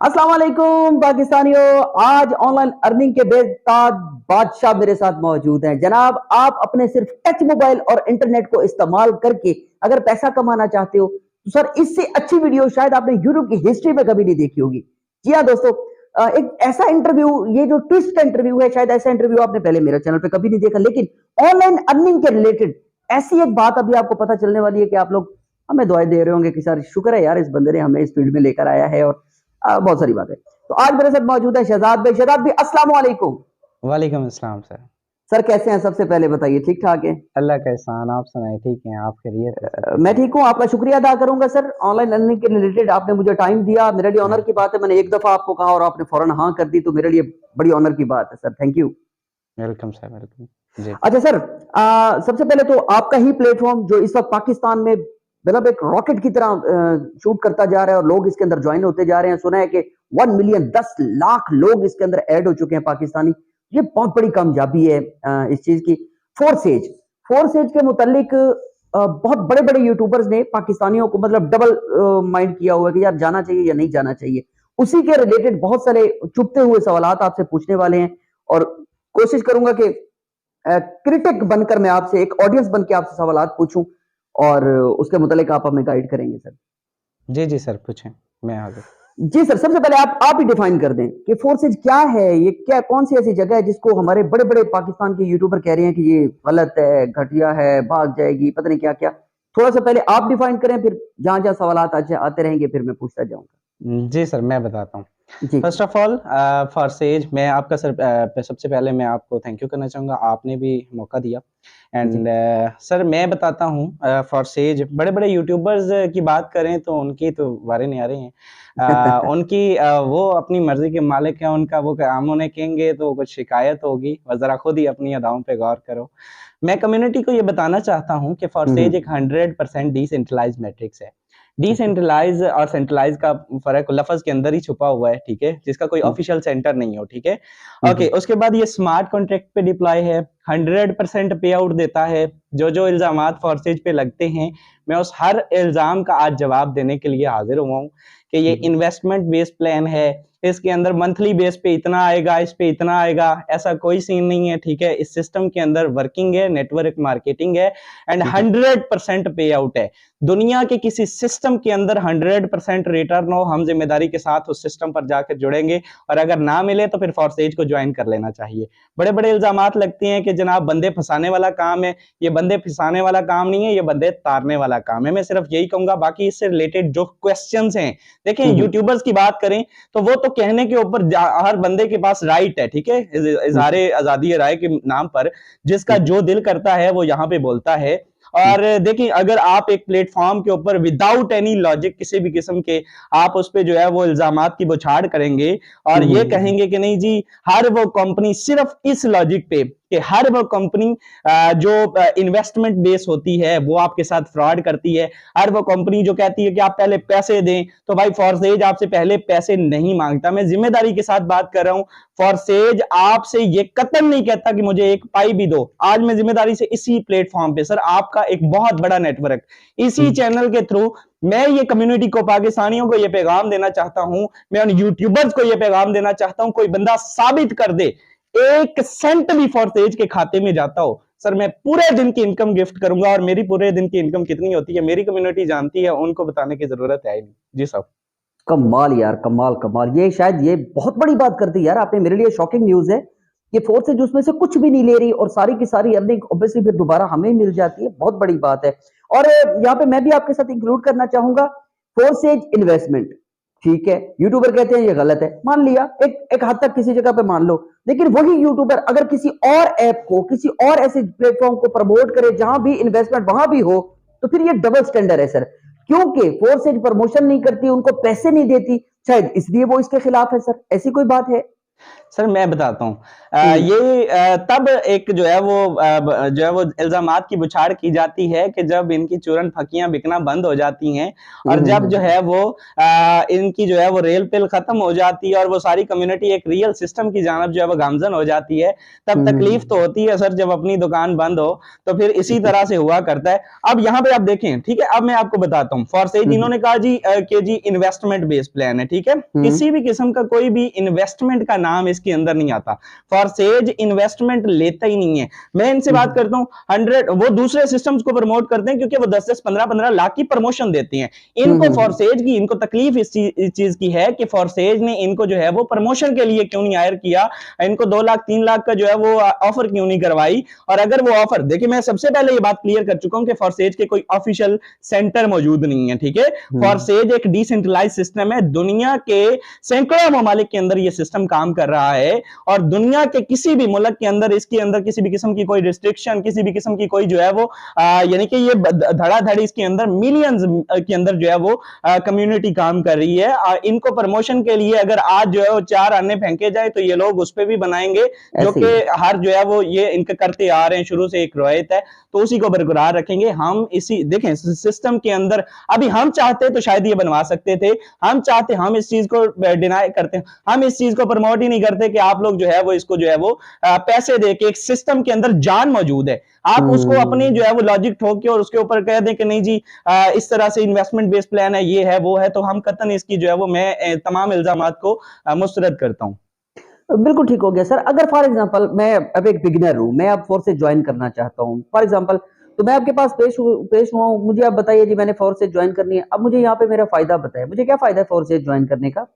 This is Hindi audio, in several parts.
अस्सलाम वालेकुम पाकिस्तानियों। आज ऑनलाइन अर्निंग के बेताज बादशाह मेरे साथ मौजूद हैं। जनाब, आप अपने सिर्फ टच मोबाइल और इंटरनेट को इस्तेमाल करके अगर पैसा कमाना चाहते हो तो सर इससे अच्छी वीडियो शायद आपने यूट्यूब की हिस्ट्री में कभी नहीं देखी होगी। जी हाँ दोस्तों, एक ऐसा इंटरव्यू, ये जो ट्विस्ट का इंटरव्यू है, शायद ऐसा इंटरव्यू आपने पहले मेरे चैनल पे कभी नहीं देखा। लेकिन ऑनलाइन अर्निंग के रिलेटेड ऐसी एक बात अभी आपको पता चलने वाली है कि आप लोग हमें दुआएं दे रहे होंगे कि सर शुक्र है यार, इस बंदे ने हमें इस फील्ड में लेकर आया है। और बहुत सारी बातें। तो आज मेरे साथ मौजूद है शहजाद भाई। शहजाद भाई, अस्सलाम वालेकुम। वालेकुम अस्सलाम सर। सर कैसे हैं? सबसे पहले बताइए, ठीक ठाक है? अल्लाह का एहसान, आप सुनाए ठीक हैं? आप खैरियत है? सब मैं ठीक है? ठीक हूँ। आपका शुक्रिया अदा करूंगा सर, ऑनलाइन अर्निंग के रिलेटेड आपने मुझे टाइम दिया। मेरे लिए ऑनर की वेलकम बात है। मैंने एक दफा आपको कहा और आपने फौरन हाँ कर दी, तो मेरे लिए बड़ी ऑनर की बात है sir. Thank you. Welcome sir, welcome जी। अच्छा सर, सबसे पहले तो आपका ही प्लेटफॉर्म जो इस वक्त पाकिस्तान में मतलब एक रॉकेट की तरह शूट करता जा रहा है और लोग इसके अंदर ज्वाइन होते जा रहे हैं। सुना है कि 1 मिलियन 10 लाख लोग इसके अंदर ऐड हो चुके हैं पाकिस्तानी। ये बहुत बड़ी कामयाबी है इस चीज की। फोर्सेज फोर्सेज के मुतालिक बहुत बड़े बड़े यूट्यूबर्स ने पाकिस्तानियों को मतलब डबल माइंड किया हुआ है कि यार जाना चाहिए या नहीं जाना चाहिए। उसी के रिलेटेड बहुत सारे चुभते हुए सवाल आपसे पूछने वाले हैं और कोशिश करूंगा कि क्रिटिक बनकर मैं आपसे, एक ऑडियंस बन के आपसे सवाल पूछूं और उसके मुतालिक आप हमें गाइड करेंगे सर। जी जी सर, पूछें, मैं हाजिर। जी सर, सबसे पहले आप ही डिफाइन कर दें कि फोर्सेज क्या है। ये क्या, कौन सी ऐसी जगह है जिसको हमारे बड़े बड़े पाकिस्तान के यूट्यूबर कह रहे हैं कि ये गलत है, घटिया है, भाग जाएगी, पता नहीं क्या क्या। थोड़ा सा पहले आप डिफाइन करें, फिर जहां जहां सवाल आते रहेंगे फिर मैं पूछता जाऊंगा। जी सर, मैं बताता हूँ। जी फर्स्ट ऑफ ऑल, फॉर सेज मैं आपका सर, सबसे पहले मैं आपको थैंक यू करना चाहूँगा, आपने भी मौका दिया। जी। एंड सर मैं बताता हूँ, फॉर सेज बड़े बड़े यूट्यूबर्स की बात करें तो उनकी तो वारे नहीं आ रहे हैं। उनकी वो अपनी मर्जी के मालिक हैं, उनका वो हम उन्हें कहेंगे तो कुछ शिकायत होगी। और जरा खुद ही अपनी अदाओं पे गौर करो। मैं कम्युनिटी को ये बताना चाहता हूँ कि फॉर सेज एक 100% डिसेंट्रलाइज मैट्रिक्स है। अच्छा। डिसेंट्रलाइज और सेंट्रलाइज का फर्क लफ्ज के अंदर ही छुपा हुआ है, ठीक है, जिसका कोई ऑफिशियल सेंटर नहीं हो, ठीक है। ओके, उसके बाद ये स्मार्ट कॉन्ट्रैक्ट पे डिप्लॉय है, 100% पे आउट देता है। जो जो इल्जामात फोर्सेज पे लगते हैं, मैं उस हर इल्जाम का आज जवाब देने के लिए हाजिर हुआ हूँ कि ये इन्वेस्टमेंट बेस्ड प्लान है। इसके अंदर मंथली बेस पे इतना आएगा, इस पे इतना आएगा, ऐसा कोई सीन नहीं है, ठीक है। इस सिस्टम के अंदर वर्किंग है, नेटवर्क मार्केटिंग है एंड 100% पे आउट है। दुनिया के किसी सिस्टम के अंदर 100% रिटर्न हो, हम जिम्मेदारी के साथ उस सिस्टम पर जाकर जुड़ेंगे और अगर ना मिले तो फिर फोर्सेज को ज्वाइन कर लेना चाहिए। बड़े बड़े इल्जामात लगते हैं कि जनाब बंदे फंसाने वाला काम है। ये बंदे फंसाने वाला काम नहीं है, ये बंदे तारने वाला काम है। मैं सिर्फ यही कहूंगा, बाकी इससे रिलेटेड जो क्वेश्चंस हैं, देखें यूट्यूबर्स की बात करें तो वो तो कहने के ऊपर हर बंदे के पास राइट है, ठीक है, इजहार आजादी राय के नाम पर जिसका जो दिल करता है वो यहाँ पे बोलता है। और देखिए, अगर आप एक प्लेटफॉर्म के ऊपर विदाउट एनी लॉजिक किसी भी किस्म के आप उस पे जो है वो इल्जामात की बौछार करेंगे और ये कहेंगे कि नहीं जी, हर वो कंपनी सिर्फ इस लॉजिक पे कि हर वो कंपनी जो इन्वेस्टमेंट बेस होती है वो आपके साथ फ्रॉड करती है। हर वो कंपनी जो कहती है कि आप पहले पैसे दें, तो भाई फॉरसेज आपसे पहले पैसे नहीं मांगता। मैं जिम्मेदारी के साथ बात कर रहा हूं। फॉरसेज आपसे ये कतई नहीं कहता कि मुझे एक पाई भी दो। आज मैं जिम्मेदारी से इसी प्लेटफॉर्म पे सर, आपका एक बहुत बड़ा नेटवर्क, इसी चैनल के थ्रू मैं ये कम्युनिटी को, पाकिस्तानियों को ये पैगाम देना चाहता हूं, मैं उन यूट्यूबर्स को ये पैगाम देना चाहता हूं, कोई बंदा साबित कर दे 1 सेंट भी फॉरसेज के खाते में जाता हो, सर मैं पूरे दिन की इनकम गिफ्ट करूंगा। और मेरी पूरे दिन की इनकम कितनी होती है मेरी कम्युनिटी जानती है, उनको बताने की जरूरत है ही नहीं। जी साहब। कमाल यार, कमाल कमाल। ये शायद ये बहुत बड़ी बात कर दी यार आपने, मेरे लिए शॉकिंग न्यूज है। ये फोर्सेज उसमें से कुछ भी नहीं ले रही और सारी की सारी अर्निंग ऑब्वियसली फिर दोबारा हमें मिल जाती है। बहुत बड़ी बात है। और यहाँ पे मैं भी आपके साथ इंक्लूड करना चाहूंगा फोर्सेज इन्वेस्टमेंट। ठीक है, यूट्यूबर कहते हैं ये गलत है, मान लिया, एक हद तक किसी जगह पे मान लो। लेकिन वही यूट्यूबर अगर किसी और ऐप को, किसी और ऐसे प्लेटफॉर्म को प्रमोट करे जहां भी इन्वेस्टमेंट वहां भी हो, तो फिर ये डबल स्टैंडर्ड है सर। क्योंकि फोर्सेज प्रमोशन नहीं करती, उनको पैसे नहीं देती, शायद इसलिए वो इसके खिलाफ है सर। ऐसी कोई बात है? सर मैं बताता हूँ, हम्म ये तब एक जो है वो इल्जामात की बुछाड़ की जाती है कि जब इनकी चूरन फकियां बिकना बंद हो जाती हैं, और जब जो हम्म है वो इनकी जो है वो रेल पिल खत्म हो जाती है और वो सारी कम्युनिटी एक रियल सिस्टम की जानब जो है वो गामजन हो जाती है, तब तकलीफ तो हम्म होती है सर, जब अपनी दुकान बंद हो। तो फिर इसी तरह से हुआ करता है। अब यहाँ पे आप देखें, ठीक है, अब मैं आपको बताता हूँ फॉरसेज, हम्म इन्होंने कहा जी कि जी इन्वेस्टमेंट बेस्ड प्लान है, ठीक है, हम्म किसी भी किस्म का कोई भी इन्वेस्टमेंट का नाम इसके अंदर नहीं आता। फॉरसेज इन्वेस्टमेंट लेता ही नहीं है। मैं इनसे बात हम्म करता हूँ 100, वो दूसरे सिस्टम्स को प्रमोट करते हैं क्योंकि वो 10-10 15-15 लाख की प्रमोशन देती हैं। इनको हम्म फॉरसेज की, इनको तकलीफ इस चीज की है कि फॉरसेज ने इनको जो है वो प्रमोशन के लिए क्यों नहीं हायर किया, इनको 2 लाख 3 लाख का जो है वो ऑफर क्यों नहीं करवाई। और अगर वो ऑफर, देखिए मैं सबसे पहले ये बात क्लियर कर चुका हूं कि फॉरसेज के कोई ऑफिशियल सेंटर मौजूद नहीं है, ठीक है। हम्म फॉरसेज एक डिसेंट्रलाइज सिस्टम है, दुनिया के सैकड़ों ममालिक के अंदर ये सिस्टम काम कर रहा है, और दुनिया के किसी भी मुल्क के अंदर इसके अंदर किसी भी किस्म की कोई रिस्ट्रिक्शन, किसी भी किस्म की कोई जो है वो यानी कि ये धड़ाधड़ी इसके अंदर मिलियंस के अंदर जो है वो कम्युनिटी काम कर रही है। इनको प्रमोशन के लिए अगर आज जो है वो 4 आने फेंके जाए तो ये लोग उस पर भी बनाएंगे, जो ऐसे कि ही हर जो है वो ये इनके करते आ रहे हैं, शुरू से एक रवायत है, तो उसी को बरकरार रखेंगे हम। इसी देखें सिस्टम के अंदर अभी हम चाहते तो शायद ये बनवा सकते थे, हम चाहते, हम इस चीज को डिनाई करते हैं, हम इस चीज को प्रमोट ही नहीं करते कि आप लोग जो है वो इसको जो है वो पैसे दे के, एक सिस्टम के अंदर जान मौजूद है, आप उसको अपनी हम्म जो है वो लॉजिक ठोक के और उसके ऊपर कह दें कि नहीं जी इस तरह से इन्वेस्टमेंट बेस्ड प्लान है, ये है वो है, तो हम कतन इसकी जो है वो मैं तमाम इल्जामात को मुस्तरद करता हूं। बिल्कुल ठीक हो गया सर। अगर फॉर एग्जांपल मैं अब एक बिगिनर हूँ, मैं अब फोर्स से ज्वाइन करना चाहता हूँ फॉर एग्जांपल, तो मैं आपके पास पेश हुआ हूँ, मुझे आप बताइए जी मैंने फोर्स से ज्वाइन करनी है, अब मुझे यहाँ पे मेरा फायदा बताए, मुझे क्या फायदा है फोर्स से ज्वाइन करने का?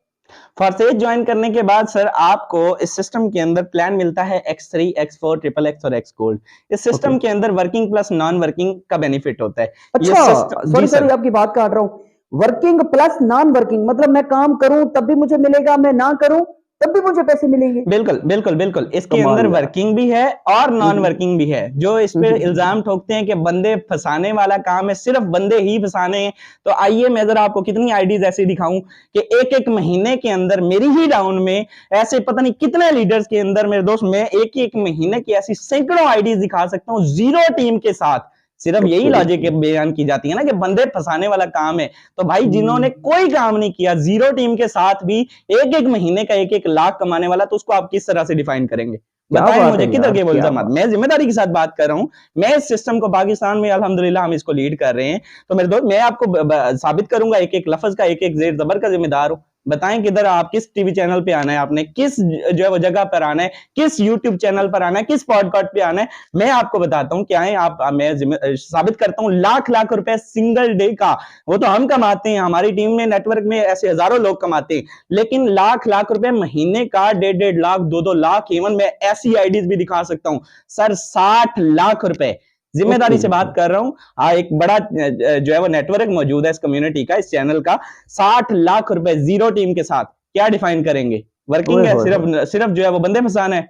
फॉरसेज ज्वाइन करने के बाद सर आपको इस सिस्टम के अंदर प्लान मिलता है X3, X4, ट्रिपल एक्स और एक्स गोल्ड। इस ओके, सिस्टम के अंदर वर्किंग प्लस नॉन वर्किंग का बेनिफिट होता है। ये अच्छा, सिस्टम जी सॉरी सॉरी सर, आपकी बात काट रहा हूँ। वर्किंग प्लस नॉन वर्किंग मतलब मैं काम करूं तब भी मुझे मिलेगा, मैं ना करूं तब भी मुझे पैसे मिलेंगे? बिल्कुल बिल्कुल बिल्कुल, इसके अंदर कमाल यार। वर्किंग भी है और नॉन हम्म वर्किंग भी है। जो इस पे इल्जाम ठोकते हैं कि बंदे फंसाने वाला काम है, सिर्फ बंदे ही फंसाने हैं, तो आइए मैं जरा आपको कितनी आईडीज ऐसे दिखाऊं कि एक एक महीने के अंदर मेरी ही डाउन में ऐसे पता नहीं कितने लीडर्स के अंदर मेरे दोस्त, मैं एक एक महीने की ऐसी सैकड़ों आईडीज दिखा सकता हूं जीरो टीम के साथ। सिर्फ यही लॉजिक बयान की जाती है ना कि बंदे फंसाने वाला काम है, तो भाई जिन्होंने हम्म, कोई काम नहीं किया जीरो टीम के साथ भी एक एक महीने का एक एक लाख कमाने वाला, तो उसको आप किस तरह से डिफाइन करेंगे? क्या बताएं बात मुझे है किधर यार, के क्या इल्जाम। बात। मैं जिम्मेदारी के साथ बात कर रहा हूं, मैं इस सिस्टम को पाकिस्तान में अल्हम्दुलिल्लाह हम इसको लीड कर रहे हैं। तो मेरे दोस्त मैं आपको साबित करूंगा, एक एक लफ्ज का एक एक जेर जबर का जिम्मेदार हूं। बताएं किधर आप, किस टीवी चैनल पे आना है आपने, किस जो है वो जगह पर आना है, किस यूट्यूब चैनल पर आना है, किस पॉडकास्ट पे आना है, मैं आपको बताता हूं क्या है। आप मैं साबित करता हूं लाख लाख रुपए सिंगल डे का, वो तो हम कमाते हैं, हमारी टीम में नेटवर्क में ऐसे हजारों लोग कमाते हैं, लेकिन लाख लाख रुपए महीने का, 1.5 लाख 2-2 लाख, इवन मैं ऐसी आईडीज भी दिखा सकता हूं सर, 60 लाख रुपए। जिम्मेदारी ओके से बात ओके। कर रहा हूं। हाँ, एक बड़ा जो है वो नेटवर्क मौजूद है इस कम्युनिटी का, इस चैनल का। 60 लाख रुपए जीरो टीम के साथ क्या डिफाइन करेंगे? वर्किंग ओए है, होए होए, सिर्फ सिर्फ जो है वो बंदे फंसाना है।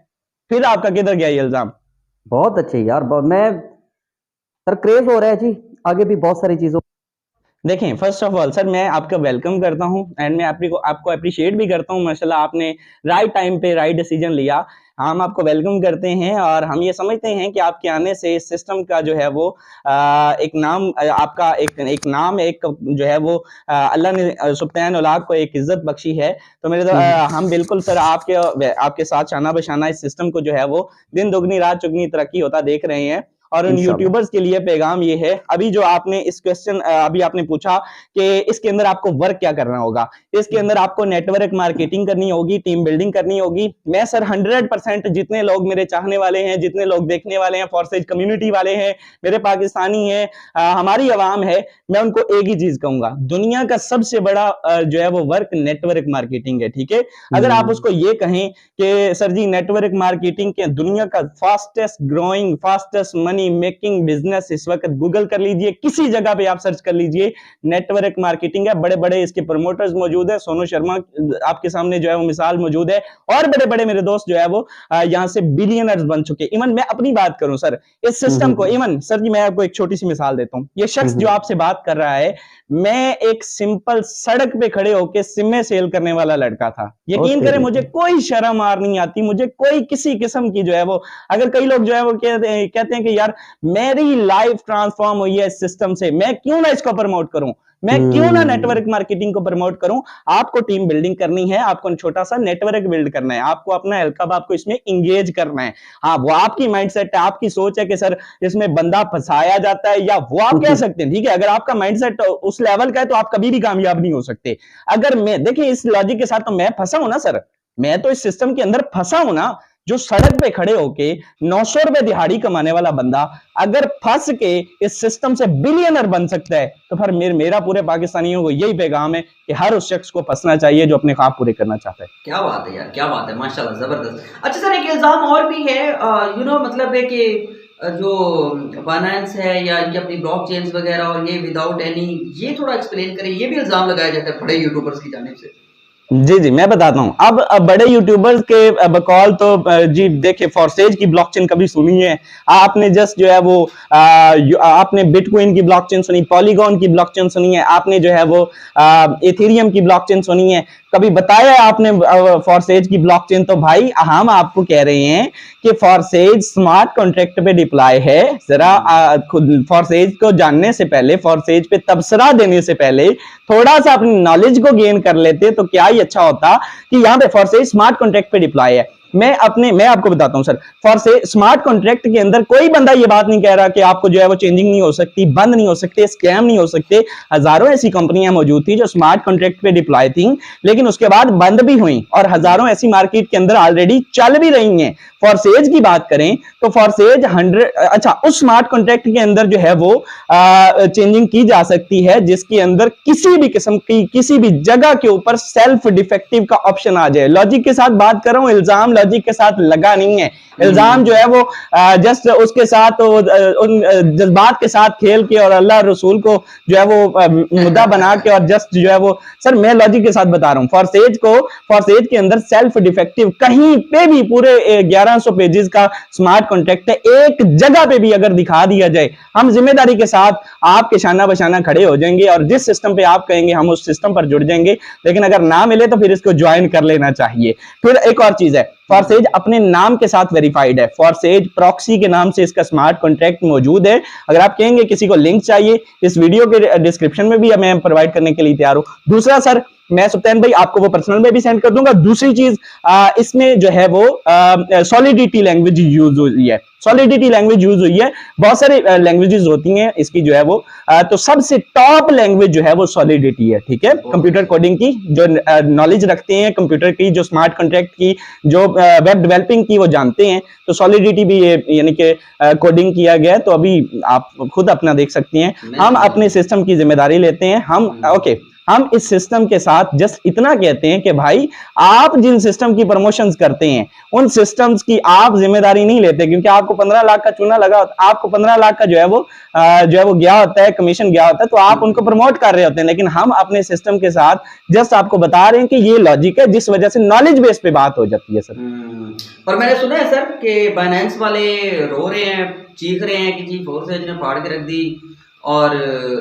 फिर आपका किधर गया ये इल्जाम? बहुत अच्छे यार, मैं सर क्रेज हो रहा है जी, आगे भी बहुत सारी चीजों। देखें फर्स्ट ऑफ ऑल सर, मैं आपका वेलकम करता हूं एंड मैं आपको अप्रिशिएट भी करता हूं, माशाल्लाह आपने राइट टाइम पे राइट डिसीजन लिया। हम आपको वेलकम करते हैं और हम ये समझते हैं कि आपके आने से इस सिस्टम का जो है वो एक नाम, आपका एक नाम, एक जो है वो अल्लाह ने सुब्हान औलाद को एक इज्जत बख्शी है। तो मेरे हम बिल्कुल सर आपके साथ शाना बशाना इस सिस्टम को जो है वो दिन दुगनी रात चुगनी तरक्की होता देख रहे हैं। और उन इंशाल्लाह। यूट्यूबर्स के लिए पैगाम ये है, अभी जो आपने इस क्वेश्चन अभी आपने पूछा कि इसके अंदर आपको वर्क क्या करना होगा, इसके अंदर आपको नेटवर्क मार्केटिंग करनी होगी, टीम बिल्डिंग करनी होगी। मैं सर 100% जितने लोग मेरे चाहने वाले हैं, जितने लोग देखने वाले हैं, फॉरसेज कम्युनिटी वाले हैं, मेरे पाकिस्तानी हैं, हमारी आवाम है, मैं उनको एक ही चीज कहूंगा, दुनिया का सबसे बड़ा जो है वो वर्क नेटवर्क मार्केटिंग है, ठीक है। अगर आप उसको ये कहें कि सर जी नेटवर्क मार्केटिंग के दुनिया का fastest growing, fastest money making business इस वक्त गूगल कर लीजिए, किसी जगह पे आप सर्च कर लीजिए, नेटवर्क मार्केटिंग है। बड़े बड़े इसके प्रमोटर्स मौजूद है, सोनू शर्मा आपके सामने जो है वो मिसाल मौजूद है, और बड़े बड़े मेरे दोस्त जो है वो यहाँ से बिलियनर्स बन चुके। इवन मैं अपनी बात करूं सर, इस सिस्टम को, इवन सर जी मैं आपको एक छोटी सी मिसाल देता हूं, ये शख्स जो आपसे बात कर रहा है, मैं एक सिंपल सड़क पे खड़े होके सिमें सेल करने वाला लड़का था। यकीन करें मुझे कोई शर्म आर नहीं आती, मुझे कोई किसी किस्म की जो है वो, अगर कई लोग जो है वो कहते हैं कि यार मेरी लाइफ ट्रांसफॉर्म हुई है इस सिस्टम से, मैं क्यों ना इसको प्रमोट करूं, मैं क्यों ना नेटवर्क मार्केटिंग को प्रमोट करूं। आपको टीम बिल्डिंग करनी है, आपको छोटा सा नेटवर्क बिल्ड करना है, आपको अपना एल्कब आपको इसमें इंगेज करना है। हाँ, वो आपकी माइंडसेट है, आपकी सोच है कि सर इसमें बंदा फंसाया जाता है, या वो आप कह सकते हैं, ठीक है, अगर आपका माइंडसेट उस लेवल का है तो आप कभी भी कामयाब नहीं हो सकते। अगर मैं देखिए इस लॉजिक के साथ तो मैं फंसा हूं ना सर, मैं तो इस सिस्टम के अंदर फंसा हूं ना। जो सड़क पे खड़े होके 900 रुपए दिहाड़ी कमाने वाला बंदा अगर फंस के इस सिस्टम से बिलियनर बन सकता है, तो फिर मेरा पूरे पाकिस्तानियों को यही पैगाम है कि हर उस शख्स को फंसना चाहिए जो अपने ख्वाब पूरे करना चाहता है। क्या बात है यार, क्या बात है, माशाल्लाह, जबरदस्त। अच्छा सर, एक इल्जाम और भी है, मतलब है कि जो बाइनेंस है या इनकी अपनी ब्लॉक चेन्स वगैरह और ये विदाउट एनी, ये थोड़ा एक्सप्लेन करें। ये भी इल्जाम लगाया जाता है बड़े यूट्यूबर्स की जानिब से। जी जी, मैं बताता हूं। अब बड़े यूट्यूबर्स के बकौल तो जी देखिए, फॉरसेज की ब्लॉकचेन कभी सुनी है आपने? जस्ट जो है वो आपने बिटकॉइन की ब्लॉकचेन सुनी, पॉलीगॉन की ब्लॉकचेन सुनी है आपने, जो है वो इथेरियम की ब्लॉकचेन सुनी है? कभी बताया आपने फॉरसेज की ब्लॉकचेन? तो भाई हम आपको कह रहे हैं कि फॉरसेज स्मार्ट कॉन्ट्रैक्ट पे डिप्लॉय है। जरा खुद फॉरसेज को जानने से पहले, फॉरसेज पे तबसरा देने से पहले थोड़ा सा अपनी नॉलेज को गेन कर लेते तो क्या ही अच्छा होता कि यहाँ पे फॉरसेज स्मार्ट कॉन्ट्रैक्ट पे डिप्लॉय है। मैं आपको बताता हूं सर, फॉरसेज स्मार्ट कॉन्ट्रैक्ट के अंदर कोई बंदा ये बात नहीं कह रहा कि आपको जो है वो चेंजिंग नहीं हो सकती, बंद नहीं हो सकते, स्कैम नहीं हो सकते। हजारों ऐसी कंपनियां मौजूद थी जो स्मार्ट कॉन्ट्रैक्ट पे डिप्लॉय थी, लेकिन उसके बाद बंद भी हुई, और हजारों ऐसी मार्केट के अंदर ऑलरेडी चल भी रही हैं। फॉरसेज की बात करें तो फॉरसेज 100 उस स्मार्ट कॉन्ट्रैक्ट के अंदर जो है वो चेंजिंग की जा सकती है जिसके अंदर किसी भी किस्म की किसी भी जगह के ऊपर सेल्फ डिफेक्टिव का ऑप्शन आ जाए। लॉजिक के साथ बात कर रहा हूं, इल्जाम लॉजिक के साथ लगा नहीं है। इल्जाम जो है वो जस्ट उसके साथ उन जज्बात के साथ खेल के और अल्लाह रसूल को जो है वो मुद्दा बना के और जस्ट जो है वो, सर मैं लॉजिक के साथ बता रहा हूं, फॉरसेज के अंदर सेल्फ डिफेक्टिव कहीं पे भी पूरे 1100 पेजेस का स्मार्ट कॉन्ट्रैक्ट है, एक जगह पे भी अगर दिखा दिया जाए, हम जिम्मेदारी के साथ आपके शाना बशाना खड़े हो जाएंगे और जिस सिस्टम पे आप कहेंगे हम उस सिस्टम पर जुड़ जाएंगे। लेकिन अगर ना मिले तो फिर इसको ज्वाइन कर लेना चाहिए। फिर एक और चीज है, फॉरसेज अपने नाम के साथ वेरीफाइड है, फॉरसेज प्रॉक्सी के नाम से इसका स्मार्ट कॉन्ट्रैक्ट मौजूद है। अगर आप कहेंगे किसी को लिंक चाहिए, इस वीडियो के डिस्क्रिप्शन में भी मैं प्रोवाइड करने के लिए तैयार हूं। दूसरा सर, मैं सुल्तान भाई आपको वो पर्सनल में भी सेंड कर दूंगा। दूसरी चीज, इसमें जो है वो सॉलिडिटी लैंग्वेज यूज हुई है, सॉलिडिटी लैंग्वेज यूज हुई है। बहुत सारे लैंग्वेजेस होती हैं इसकी जो है वो, तो सबसे टॉप लैंग्वेज जो है वो सॉलिडिटी है, ठीक है। कंप्यूटर कोडिंग की जो नॉलेज रखते हैं, कंप्यूटर की जो स्मार्ट कॉन्ट्रैक्ट की जो वेब डेवलपिंग की वो जानते हैं, तो सॉलिडिटी भी यानी कि कोडिंग किया गया है। तो अभी आप खुद अपना देख सकती हैं, हम अपने सिस्टम की जिम्मेदारी लेते हैं। हम इस सिस्टम के साथ जस्ट इतना कहते हैं कि भाई आप जिन सिस्टम की प्रमोशंस करते हैं उन सिस्टम्स की आप जिम्मेदारी नहीं लेते, क्योंकि आपको 15 लाख का चूना लगा, आपको 15 लाख का जो है वो गया होता है, कमीशन गया होता है, तो आप उनको प्रमोट कर रहे होते हैं। लेकिन हम अपने सिस्टम के साथ जस्ट आपको बता रहे हैं कि ये लॉजिक है, जिस वजह से नॉलेज बेस पे बात हो जाती है सर। पर मैंने सुना है सर कि बाइनेंस वाले रो रहे हैं, चीख रहे हैं कि जी फॉरसेज ने फाड़ के रख दी और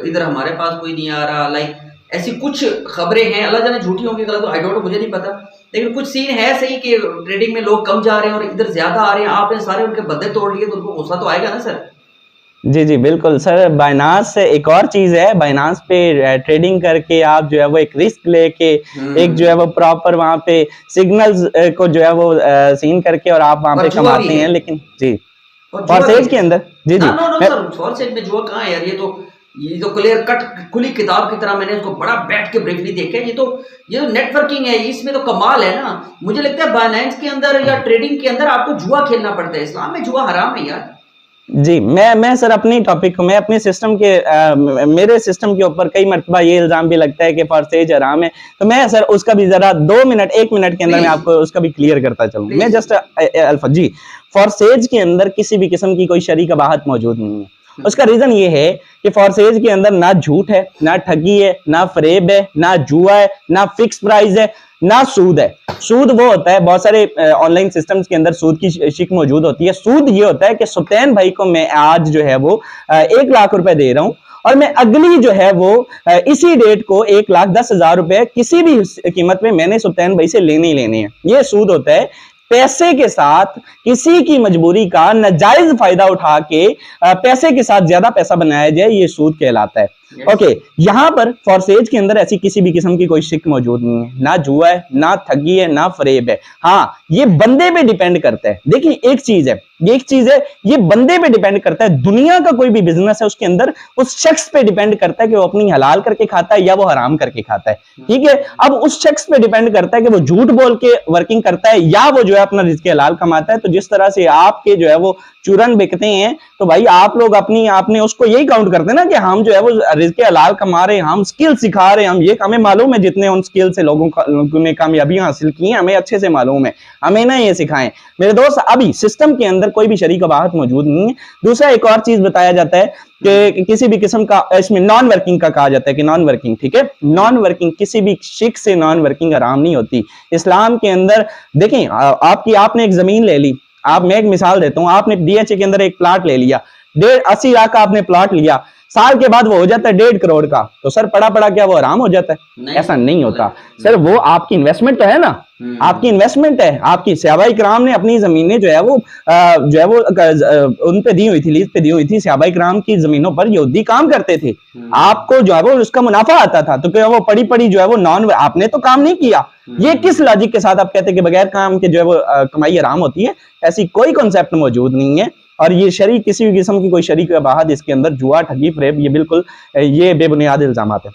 इधर हमारे पास कोई नहीं आ रहा। लाइक ऐसी कुछ खबरें हैं, अल्लाह जाने झूठी होंगी गलत, आई डोंट नो, मुझे नहीं पता, लेकिन कुछ सीन है सही कि ट्रेडिंग में लोग कम जा रहे हैं और इधर ज्यादा आ रहे हैं। आपने सारे उनके बदले तोड़ लिए तो उनको गुस्सा तो आएगा ना सर? जी जी बिल्कुल सर। बाइनांस से एक और चीज है, बाइनांस पे ट्रेडिंग करके आप जो है वो एक रिस्क लेके एक जो है वो प्रॉपर वहां पे सिग्नल्स को जो है वो सीन करके और आप वहां पे कमाते हैं। लेकिन जी फॉरसेज के अंदर जी जी सर, फॉरसेज में जुआ कहाँ है यार? ये तो क्लियर कट खुली किताब की तरह मैंने इसको बड़ा बैठ के ब्रीफली देखा है। ये तो नेटवर्किंग है, इसमें तो कमाल है ना। मुझे लगता है बाइनेंस के अंदर या ट्रेडिंग के अंदर आपको जुआ खेलना पड़ता है। इस्लाम में जुआ हराम है यार। जी मैं सर अपनी टॉपिक को, मैं अपने सिस्टम के मेरे सिस्टम के ऊपर कई मरतबा ये इल्जाम भी लगता है कि फॉरसेज हराम है, तो मैं सर उसका भी जरा 1 मिनट के अंदर मैं आपको उसका भी क्लियर करता चलूं। मैं जस्ट अल्फा जी, फॉरसेज के अंदर किसी भी किस्म की कोई शरी कबाहत मौजूद नहीं है। उसका रीजन ये है कि फॉरसेज के अंदर ना झूठ है, ना ठगी है, ना फरेब है, ना जुआ है, ना फिक्स प्राइस है, ना सूद है। सूद वो होता है, बहुत सारे ऑनलाइन सिस्टम्स के अंदर सूद की शिक मौजूद होती है। सूद ये होता है कि सुल्तान भाई को मैं आज जो है वो 1 लाख रुपए दे रहा हूं और मैं अगली जो है वो इसी डेट को 1,10,000 रुपए किसी भी कीमत में मैंने सुल्तान भाई से लेने ही लेने हैं। ये सूद होता है पैसे के साथ किसी की मजबूरी का नाजायज फायदा उठा के पैसे के साथ ज्यादा पैसा बनाया जाए, ये सूद कहलाता है। ओके, यहां पर फॉरसेज के अंदर ऐसी किसी भी किस्म की कोई शिक मौजूद नहीं है, ना जुआ है, ना ठगी है, ना फरेब है। हाँ, ये बंदे पे डिपेंड करता है। देखिए एक चीज है, ये बंदे पे डिपेंड करता है। दुनिया का कोई भी बिजनेस है उसके अंदर उस शख्स पे डिपेंड करता है कि वो अपनी हलाल करके खाता है या वो हराम करके खाता है। ठीक है, अब उस शख्स पे डिपेंड करता है कि वो झूठ बोल के वर्किंग करता है या वो जो है अपना रिज़्क़ हलाल कमाता है। तो जिस तरह से आपके जो है वो चूरन बिकते हैं, तो भाई आप लोग आपने उसको यही काउंट करते हैं ना कि हम जो है वो रिज़्क़ हलाल कमा रहे हैं, हम स्किल सिखा रहे हैं, हम ये हमें मालूम है जितने उन स्किल से लोगों ने कामयाबियां हासिल की हैं, हमें अच्छे से मालूम है, हमें ना ये सिखाएं। मेरे दोस्त, अभी सिस्टम के अंदर कोई भी शरीक बात मौजूद नहीं है। दूसरा एक और चीज बताया जाता है कि किसी भी किस्म का इसमें नॉन वर्किंग का कहा जाता है कि नॉन वर्किंग, ठीक है, नॉन वर्किंग किसी भी शिक से नॉन वर्किंग हराम नहीं होती इस्लाम के अंदर। देखें, आपने एक जमीन ले ली, मैं एक मिसाल देता हूं, आपने DHA के अंदर एक प्लाट ले लिया, 80 लाख का आपने प्लाट लिया, साल के बाद वो हो जाता है 1.5 करोड़ का, तो सर पड़ा क्या वो हराम हो जाता है? ऐसा नहीं होता सर, वो आपकी इन्वेस्टमेंट तो है ना, आपकी इन्वेस्टमेंट है। आपकी सहाबा इकराम ने अपनी जमीनें जो है वो उन पे दी हुई थी, लीज पे दी हुई थी। सहाबा इकराम की जमीनों पर यहूदी काम करते थे, आपको जो है वो उसका मुनाफा आता था, तो क्या वो पड़ी जो है वो आपने तो काम नहीं किया। ये किस लॉजिक के साथ आप कहते हैं कि बगैर काम के जो है वो कमाई हराम होती है? ऐसी कोई कॉन्सेप्ट मौजूद नहीं है। और ये शरीक किसी भी किस्म की कोई शरीक बाहर इसके अंदर जुआ, ठगी, फरेब, ये बिल्कुल ये बेबुनियाद इल्जामात है।